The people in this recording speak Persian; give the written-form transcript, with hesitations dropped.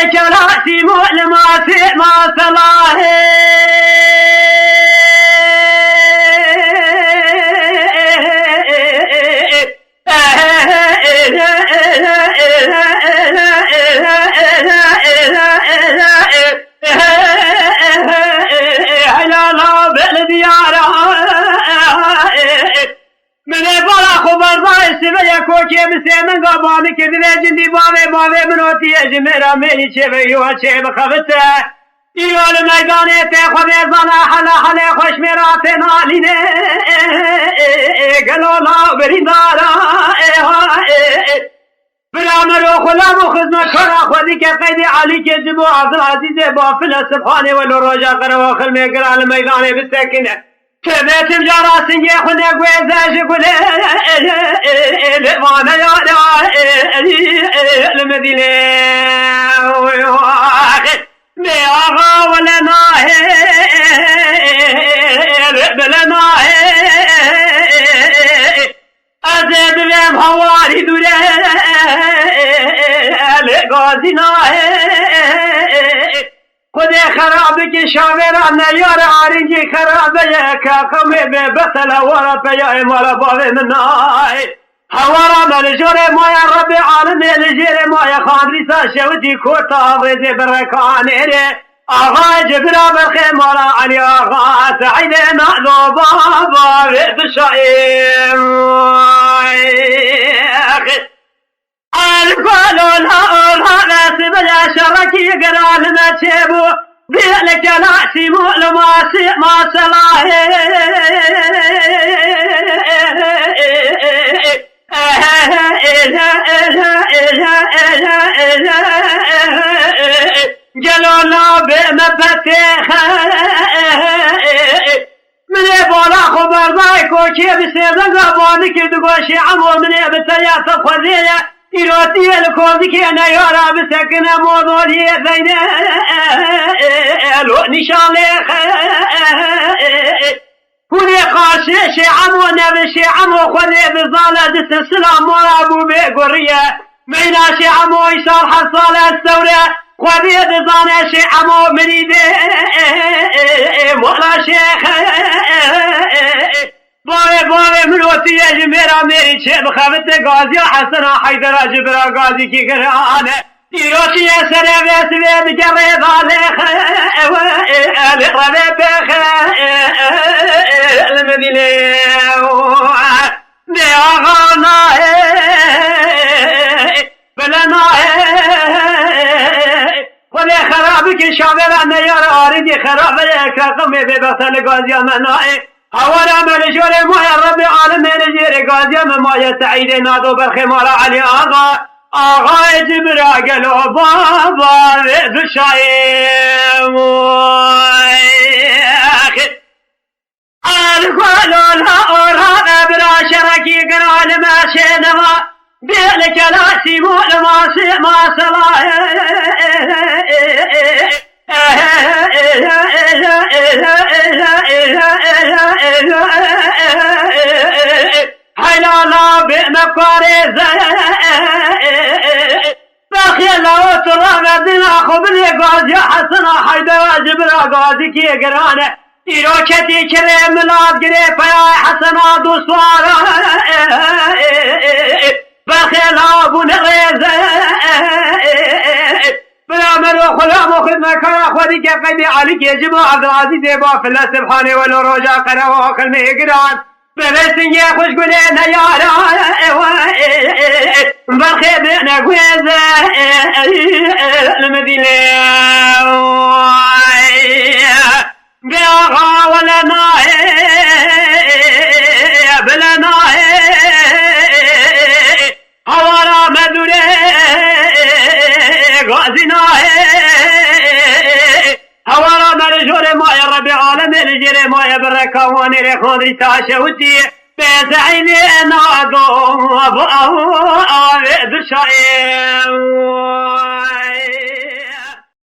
بيلك راسي مؤلمات ما صلاهي کوچه مسیح من گابانی که دیگه جندی باوی منوتی اجمرا میلی چه بیو چه بخواسته ایران میدانه ته خود زنا حلا خوش میرات نالینه گلولا بریندارا برامرو خلام و خدمت کرا خودی که قید علی که جبو عبدالعزیز با فلسفانه ولو روجا قرا واخل میگرال میدانه بسکنه كبيتم جراسين يخون يقوي زاج يقول وانا يا المدينة بيغا ولا ناهي بلا أزيد بهم هواري دولي غازي خودی خرابی که شاوران نیار آرینجی خرابه که قمی به بسل هوارا پیای مالا باوی منای هوارا ملجور مایا رب عالم لجیر مایا خاندریسا شوتی کورتا آویزی برکانی ره آغا جبرا برخی مالا علی آغا سعید نعلو بابا بشایم القول الهرس بلا شركي قرال ما تشيبو بيلك لاسي ما صلاح جلولا بمبتخ من بولا خبر بايكو كي بسيبن قابوني كي تقوشي عمو من بتايا تخذيه إيراتي الكوزي كي أنا يارا بسكنا موضوعي زينة لو نشان لك هوني قاشي عمو نبشي عمو خذي بزالة دست السلام ورابو بقرية ميناشي عمو إشار حصالة الثورة خذي بزانة شي عمو منيدي مولا شيخ باوی منوتی اجمیرا میری چه بخوابت غازی حسن حیدر جبرا غازی کی گرانه ایروشی سره ویسوی بگره بالخ الربی بخ المدینه دی آغا ناه بلا ناه خودی خرابی که شاورا نیار آریدی خرابه اکرقمی ببسل غازی مناه هوارا ملجور مويا رب العالمين جير قادم مويا سعيد نادو بالخمار علي آغا جبرا قالوا بابا بشايم القولوا الهورا برا شركي قرال ما شينما بيلك لاسي ما صلاح حلالا بمكارز بخيلا وطرق دنا خبري غازي حسنا حيدر جبرا غازي كي قرانه إيروكتي كري ملاد قري فيا حسنا دوسوارا بخيلا بنغيز برامر خلام خدمة كرا خودي كقيد عليك يجب عبدالعزيز با فلا سبحانه ولو روجا قرا وخل مهجران بلسن يا خوش قلنا يا بخي بنا قويز المدينة بيغا ولا ناهي بلا ناهي هوارا مدوري غازنا هوارا مرجور ما يا رب العالمين الجري ما يا بركواني رخوني تاشوتي بسعيني نادو ابو بشايم